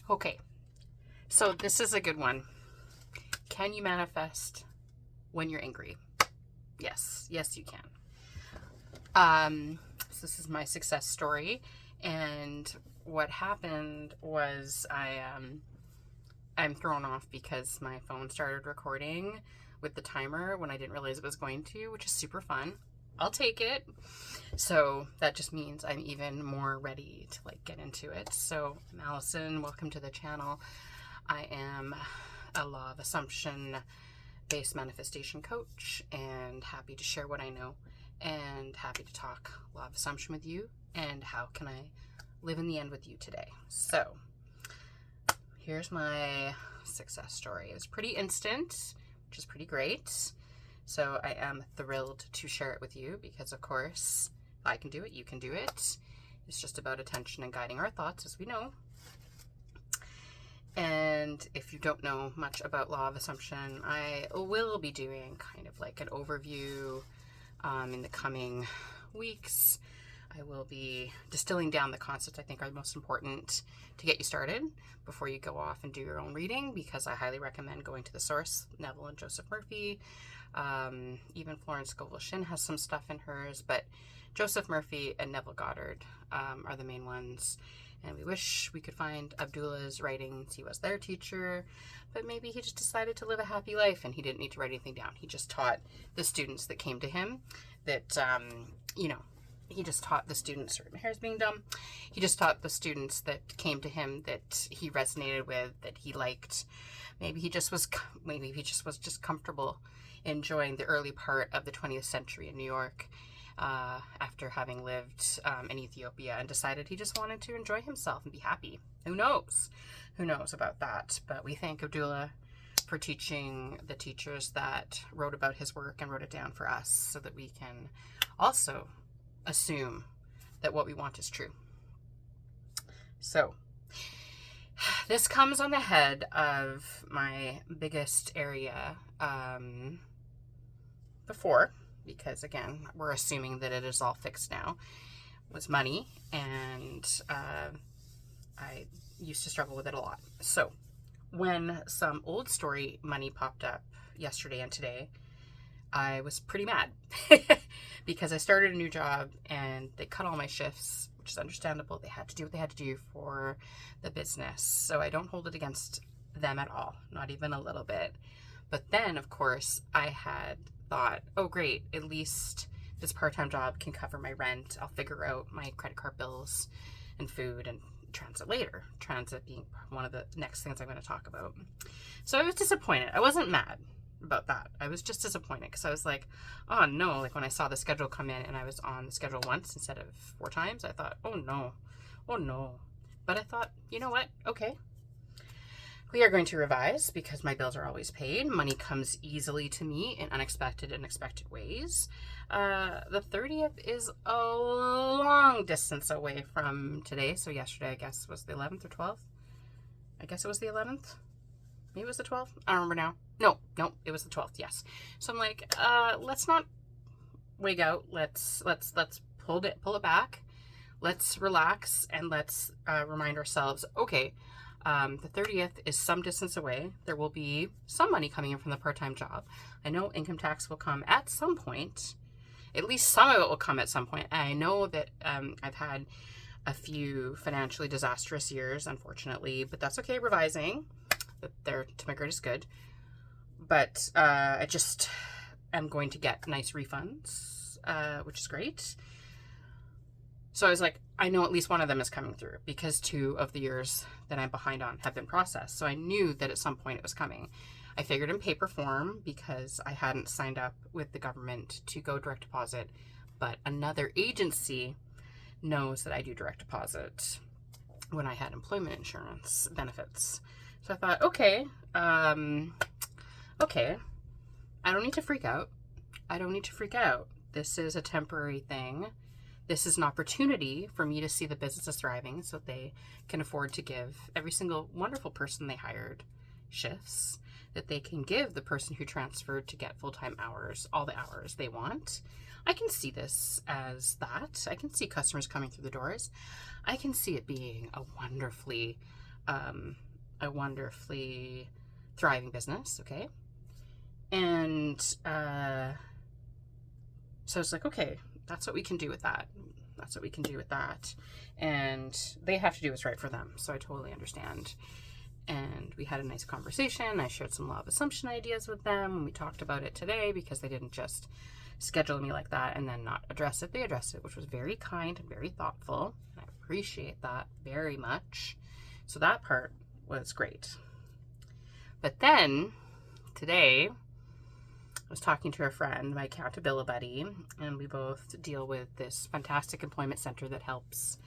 Okay, so this is a good one. Can you manifest when you're angry? Yes, you can. So this is my success story, and what happened was I'm thrown off because my phone started recording with the timer when I didn't realize it was going to, which is super fun. I'll take it. So that just means I'm even more ready to get into it. So I'm Allison. Welcome to the channel. I am a law of assumption based manifestation coach and happy to share what I know and happy to talk law of assumption with you and how can I live in the end with you today. So here's my success story. It was pretty instant, which is pretty great. So I am thrilled to share it with you because, of course, if I can do it, you can do it. It's just about attention and guiding our thoughts, as we know. And if you don't know much about law of assumption, I will be doing kind of like an overview in the coming weeks. I will be distilling down the concepts I think are most important to get you started before you go off and do your own reading, because I highly recommend going to the source. Neville and Joseph Murphy, even Florence Scovel-Shinn has some stuff in hers, but Joseph Murphy and Neville Goddard are the main ones. And we wish we could find Abdullah's writings. He was their teacher, but maybe he just decided to live a happy life and he didn't need to write anything down. He just taught the students that came to him that, he just taught the students, sorry, my hair's being dumb. He just taught the students that came to him that he resonated with, that he liked. Maybe he just was just comfortable enjoying the early part of the 20th century in New York. After having lived in Ethiopia, and decided he just wanted to enjoy himself and be happy. Who knows? Who knows about that? But we thank Abdullah for teaching the teachers that wrote about his work and wrote it down for us so that we can also assume that what we want is true. So this comes on the head of my biggest area before, because again, we're assuming that it is all fixed now, was money, and I used to struggle with it a lot. So when some old story money popped up yesterday and today, I was pretty mad because I started a new job and they cut all my shifts, which is understandable. They had to do what they had to do for the business. So I don't hold it against them at all, not even a little bit. But then, of course, I had thought, oh great, at least this part-time job can cover my rent. I'll figure out my credit card bills and food and transit later. Transit being one of the next things I'm going to talk about. So I was disappointed. I wasn't mad about that. I was just disappointed because I was like, oh no, like when I saw the schedule come in and I was on the schedule once instead of 4 times, I thought, oh no. But I thought, you know what? Okay. We are going to revise because my bills are always paid. Money comes easily to me in unexpected and expected ways. The 30th is a long distance away from today. So yesterday, I guess, was the 11th or 12th. I guess it was the 11th. Maybe it was the 12th. I don't remember now. No, it was the 12th. Yes. So I'm like, let's not wig out. Let's pull it back. Let's relax and let's remind ourselves, okay, the 30th is some distance away. There will be some money coming in from the part-time job. I know income tax will come at some point. At least some of it will come at some point. And I know that I've had a few financially disastrous years, unfortunately, but that's okay, revising. They're to my greatest good. But I just am going to get nice refunds, which is great. So I was like, I know at least one of them is coming through because 2 of the years that I'm behind on have been processed. So I knew that at some point it was coming. I figured in paper form because I hadn't signed up with the government to go direct deposit, but another agency knows that I do direct deposit when I had employment insurance benefits. So I thought, okay, I don't need to freak out. This is a temporary thing. This is an opportunity for me to see the businesses thriving so they can afford to give every single wonderful person they hired shifts, that they can give the person who transferred to get full-time hours, all the hours they want. I can see this as that. I can see customers coming through the doors. I can see it being a wonderfully a wonderfully thriving business, okay? And so I was like, okay, that's what we can do with that. That's what we can do with that. And they have to do what's right for them. So I totally understand. And we had a nice conversation. I shared some law of assumption ideas with them. And we talked about it today because they didn't just schedule me like that and then not address it. They addressed it, which was very kind and very thoughtful. And I appreciate that very much. So that part was great. But then today, I was talking to a friend, my accountability buddy, and we both deal with this fantastic employment center that helps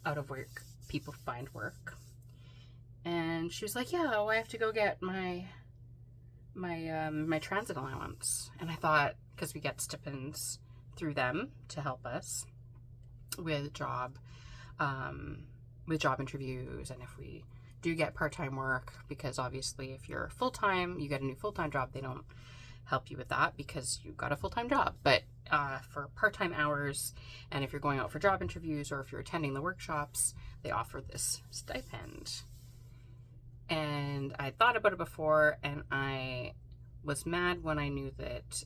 out of work people find work. And she was like, yeah, well, I have to go get my transit allowance. And I thought, because we get stipends through them to help us with job interviews, and if we do get part-time work, because obviously if you're full-time, you get a new full-time job, they don't help you with that because you've got a full-time job. But for part-time hours, and if you're going out for job interviews or if you're attending the workshops, they offer this stipend. And I thought about it before, and I was mad when I knew that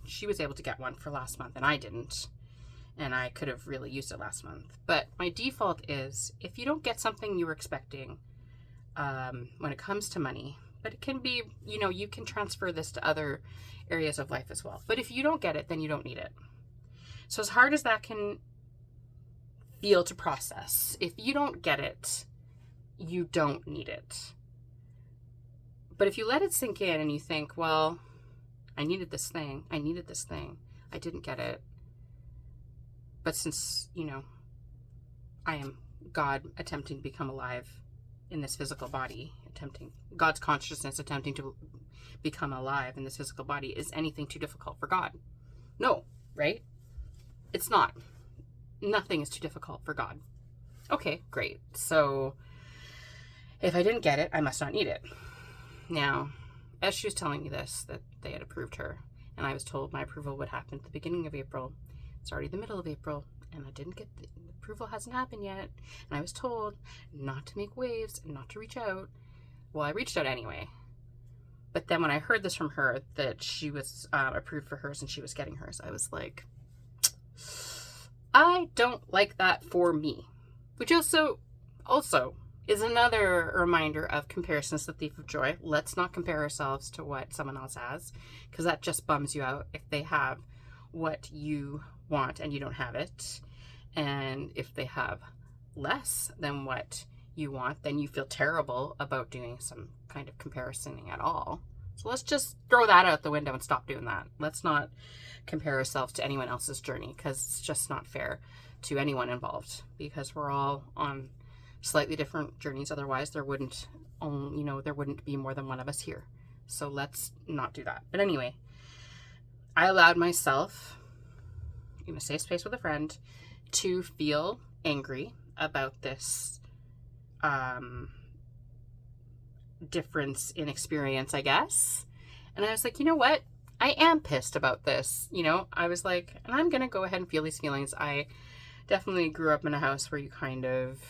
she was able to get one for last month and I didn't, and I could have really used it last month. But my default is, if you don't get something you were expecting when it comes to money, but it can be, you can transfer this to other areas of life as well. But if you don't get it, then you don't need it. So as hard as that can feel to process, if you don't get it, you don't need it. But if you let it sink in and you think, well, I needed this thing, I didn't get it. But since, I am God attempting to become alive in this physical body, God's consciousness attempting to become alive in this physical body, is anything too difficult for God? No, right? It's not. Nothing is too difficult for God. Okay, great. So if I didn't get it, I must not need it. Now, as she was telling me this, that they had approved her, and I was told my approval would happen at the beginning of April. It's already the middle of April, and I didn't get the approval hasn't happened yet. And I was told not to make waves and not to reach out. Well, I reached out anyway. But then when I heard this from her, that she was approved for hers and she was getting hers, I was like, I don't like that for me. Which also is another reminder of comparison is the thief of joy. Let's not compare ourselves to what someone else has, because that just bums you out if they have what you want and you don't have it. And if they have less than what you want, then you feel terrible about doing some kind of comparing at all. So let's just throw that out the window and stop doing that. Let's not compare ourselves to anyone else's journey, because it's just not fair to anyone involved, because we're all on slightly different journeys. Otherwise there wouldn't be more than one of us here. So let's not do that. But anyway, I allowed myself, in a safe space with a friend, to feel angry about this difference in experience, I guess. And I was like, you know what? I am pissed about this. I was like, and I'm going to go ahead and feel these feelings. I definitely grew up in a house where you kind of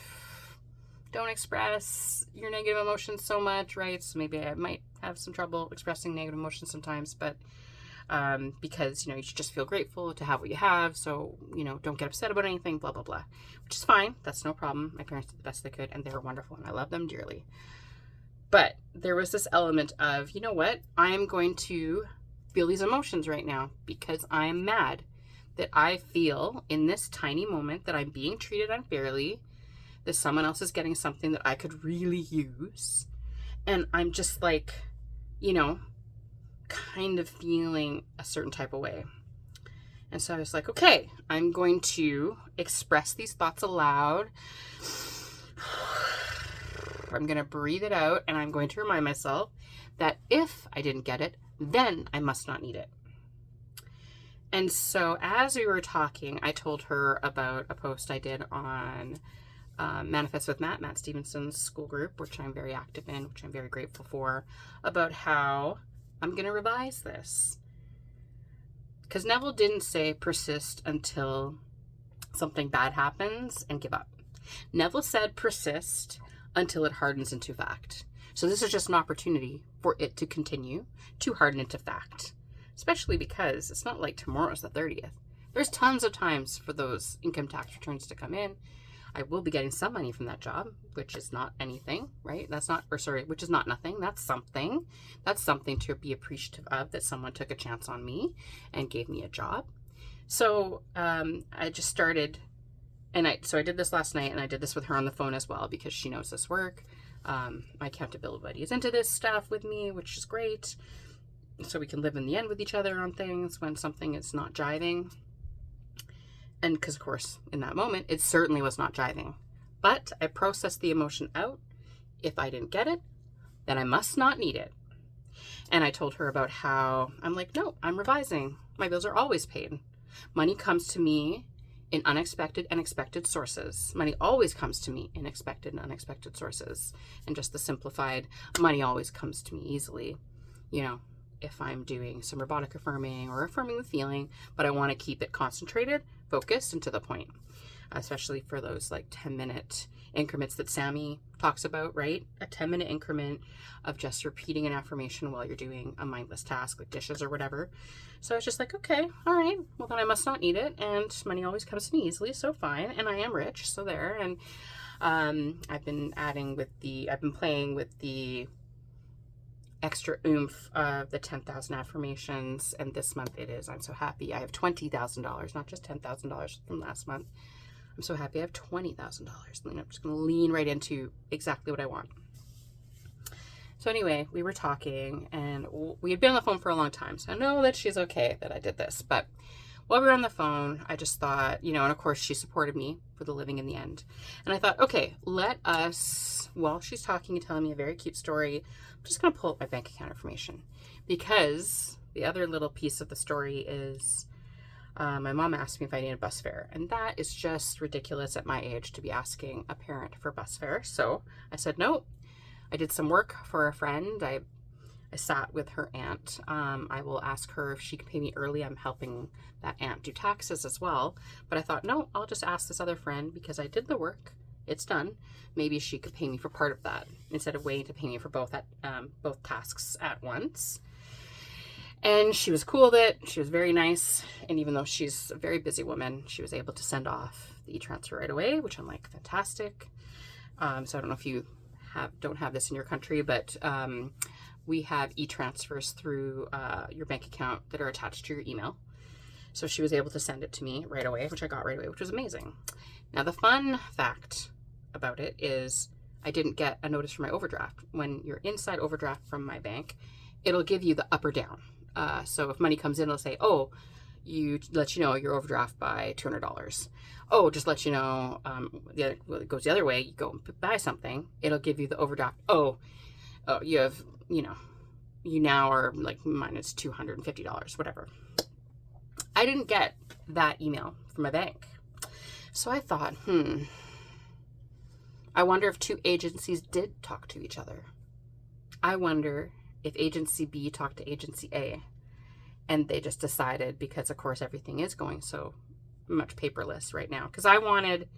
don't express your negative emotions so much, right? So maybe I might have some trouble expressing negative emotions sometimes, but because, you should just feel grateful to have what you have. So, don't get upset about anything, blah, blah, blah, which is fine. That's no problem. My parents did the best they could, and they were wonderful, and I love them dearly. But there was this element of, you know what? I'm going to feel these emotions right now because I'm mad that I feel in this tiny moment that I'm being treated unfairly, that someone else is getting something that I could really use. And I'm just like, kind of feeling a certain type of way. And so I was like, okay, I'm going to express these thoughts aloud. I'm going to breathe it out, and I'm going to remind myself that if I didn't get it, then I must not need it. And so as we were talking, I told her about a post I did on Manifest with Matt Stevenson's school group, which I'm very active in, which I'm very grateful for, about how I'm going to revise this. Because Neville didn't say persist until something bad happens and give up. Neville said persist until it hardens into fact. So this is just an opportunity for it to continue to harden into fact, especially because it's not like tomorrow's the 30th. There's tons of times for those income tax returns to come in. I will be getting some money from that job, which is not anything, right? Which is not nothing. That's something. That's something to be appreciative of, that someone took a chance on me and gave me a job. So I just started, and I did this last night, and I did this with her on the phone as well, because she knows this work. My accountability buddy is into this stuff with me, which is great. So we can live in the end with each other on things when something is not jiving. And because, of course, in that moment, it certainly was not jiving. But I processed the emotion out. If I didn't get it, then I must not need it. And I told her about how I'm like, no, I'm revising. My bills are always paid. Money comes to me in unexpected and expected sources. Money always comes to me in expected and unexpected sources. And just the simplified, money always comes to me easily. You know, if I'm doing some robotic affirming or affirming the feeling, but I want to keep it concentrated, focused, and to the point, especially for those like 10-minute increments that Sammy talks about, right? A 10-minute increment of just repeating an affirmation while you're doing a mindless task like dishes or whatever. So I was just like, okay, all right, well then I must not need it, and money always comes to me easily, so fine, and I am rich, so there. And I've been playing with the extra oomph of the 10,000 affirmations, and this month it is, I'm so happy, I have $20,000, not just $10,000 from last month. I'm so happy I have $20,000, and I'm just going to lean right into exactly what I want. So anyway, we were talking, and we had been on the phone for a long time, so I know that she's okay that I did this, but while we were on the phone, I just thought, and of course she supported me for the living in the end. And I thought, okay, let us, while she's talking and telling me a very cute story, I'm just going to pull up my bank account information, because the other little piece of the story is my mom asked me if I needed bus fare, and that is just ridiculous at my age to be asking a parent for bus fare. So I said, no. I did some work for a friend. I sat with her aunt. I will ask her if she can pay me early. I'm helping that aunt do taxes as well. But I thought, no, I'll just ask this other friend because I did the work. It's done. Maybe she could pay me for part of that instead of waiting to pay me for both tasks at once. And she was cool with it. She was very nice. And even though she's a very busy woman, she was able to send off the e-transfer right away, which I'm like, fantastic. So I don't know if you don't have this in your country, but we have e-transfers through your bank account that are attached to your email. So she was able to send it to me right away, which I got right away, which was amazing. Now, the fun fact about it is I didn't get a notice for my overdraft. When you're inside overdraft from my bank, it'll give you the up or down. So if money comes in, it'll say, oh, let you know you're overdraft by $200. Oh, just let you know, it goes the other way. You go and buy something, it'll give you the overdraft. Oh, you have, you now are like minus $250, whatever. I didn't get that email from my bank. So I thought, I wonder if two agencies did talk to each other. I wonder if agency B talked to agency A, and they just decided, because of course everything is going so much paperless right now, because I wanted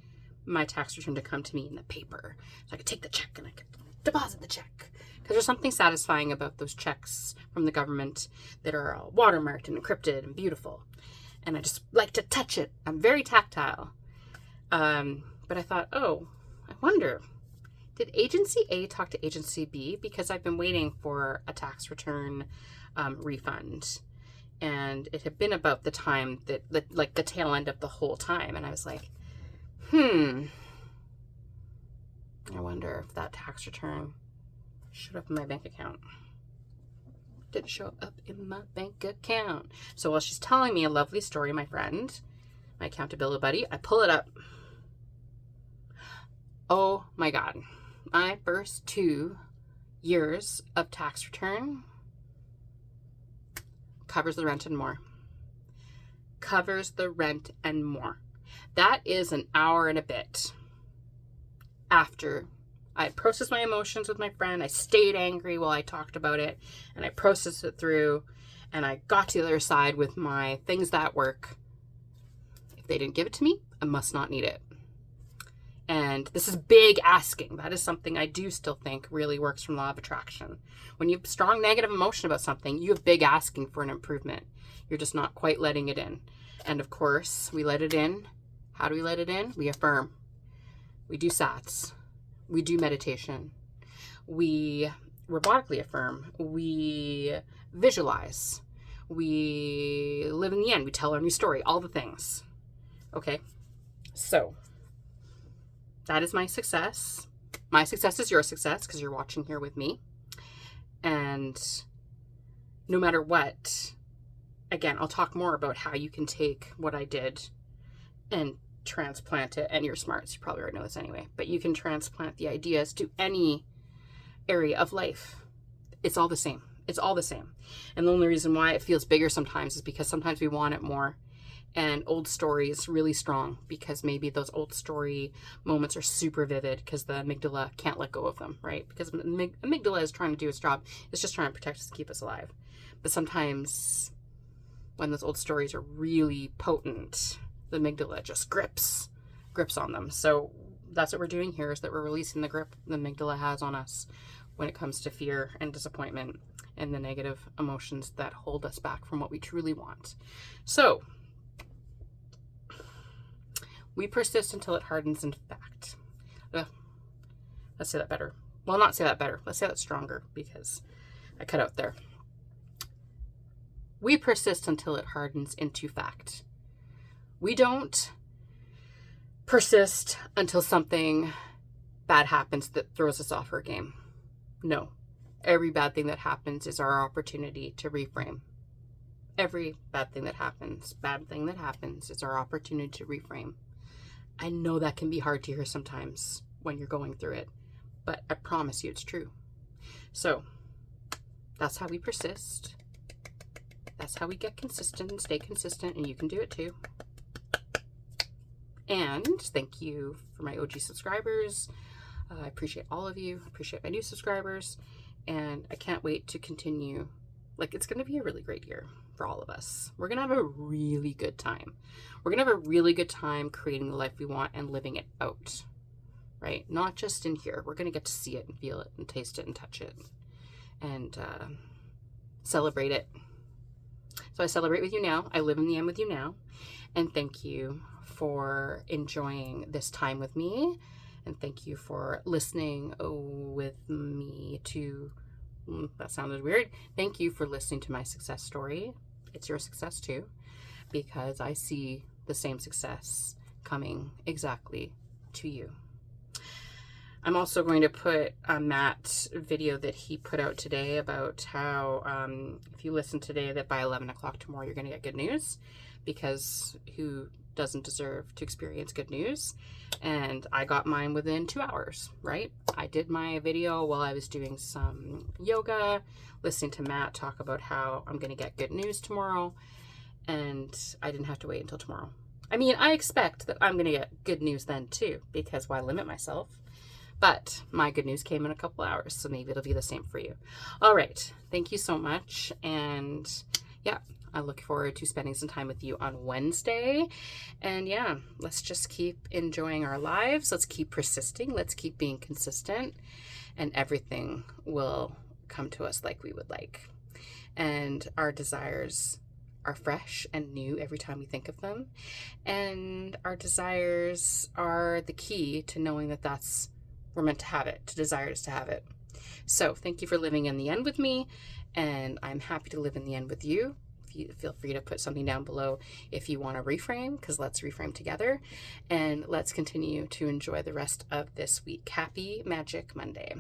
my tax return to come to me in the paper so I could take the check and I could deposit the check, because there's something satisfying about those checks from the government that are all watermarked and encrypted and beautiful, and I just like to touch it. I'm very tactile. But I thought, oh, I wonder, did agency A talk to agency B? Because I've been waiting for a tax return refund, and it had been about the time that, like the tail end of the whole time. And I was like, I wonder if that tax return showed up in my bank account. Didn't show up in my bank account. So while she's telling me a lovely story, my friend, my accountability buddy, I pull it up. Oh my God. My first 2 years of tax return covers the rent and more. Covers the rent and more. That is an hour and a bit after I processed my emotions with my friend. I stayed angry while I talked about it, and I processed it through, and I got to the other side with my things that work. If they didn't give it to me, I must not need it. And this is big asking. That is something I do still think really works from law of attraction. When you have strong negative emotion about something, you have big asking for an improvement. You're just not quite letting it in. And of course, we let it in. How do we let it in? We affirm. We do sats. We do meditation. We robotically affirm. We visualize. We live in the end. We tell our new story. All the things. Okay? So, that is my success. My success is your success because you're watching here with me. And no matter what, again, I'll talk more about how you can take what I did and transplant it. And you're smart, so you probably already know this anyway. But you can transplant the ideas to any area of life. It's all the same. It's all the same. And the only reason why it feels bigger sometimes is because sometimes we want it more. And old story is really strong because maybe those old story moments are super vivid because the amygdala can't let go of them, right? Because the amygdala is trying to do its job. It's just trying to protect us, keep us alive. But sometimes when those old stories are really potent, the amygdala just grips on them. So that's what we're doing here, is that we're releasing the grip the amygdala has on us when it comes to fear and disappointment and the negative emotions that hold us back from what we truly want. So we persist until it hardens into fact. Let's say that better. Well, not say that better. Let's say that stronger because I cut out there. We persist until it hardens into fact. We don't persist until something bad happens that throws us off our game. No. Every bad thing that happens is our opportunity to reframe. Every bad thing that happens is our opportunity to reframe. I know that can be hard to hear sometimes when you're going through it, but I promise you it's true. So that's how we persist. That's how we get consistent and stay consistent, and you can do it too. And thank you for my OG subscribers. I appreciate all of you. I appreciate my new subscribers. And I can't wait to continue. Like, it's going to be a really great year for all of us. We're going to have a really good time. We're going to have a really good time creating the life we want and living it out, right? Not just in here. We're going to get to see it and feel it and taste it and touch it and celebrate it. So I celebrate with you now. I live in the end with you now. And thank you for enjoying this time with me. And thank you for listening with me to, that sounded weird. Thank you for listening to my success story. It's your success too, because I see the same success coming exactly to you. I'm also going to put a Matt video that he put out today about how if you listen today, that by 11 o'clock tomorrow, you're going to get good news, because who doesn't deserve to experience good news? And I got mine within 2 hours, right? I did my video while I was doing some yoga, listening to Matt talk about how I'm going to get good news tomorrow, and I didn't have to wait until tomorrow. I mean, I expect that I'm going to get good news then too, because why limit myself? But my good news came in a couple hours, so maybe it'll be the same for you. All right. Thank you so much. And yeah, I look forward to spending some time with you on Wednesday. And yeah, let's just keep enjoying our lives. Let's keep persisting. Let's keep being consistent. And everything will come to us like we would like. And our desires are fresh and new every time we think of them. And our desires are the key to knowing that we're meant to have it, to desire is to have it. So thank you for living in the end with me, and I'm happy to live in the end with you. Feel free to put something down below if you want to reframe, because let's reframe together, and let's continue to enjoy the rest of this week. Happy Magic Monday.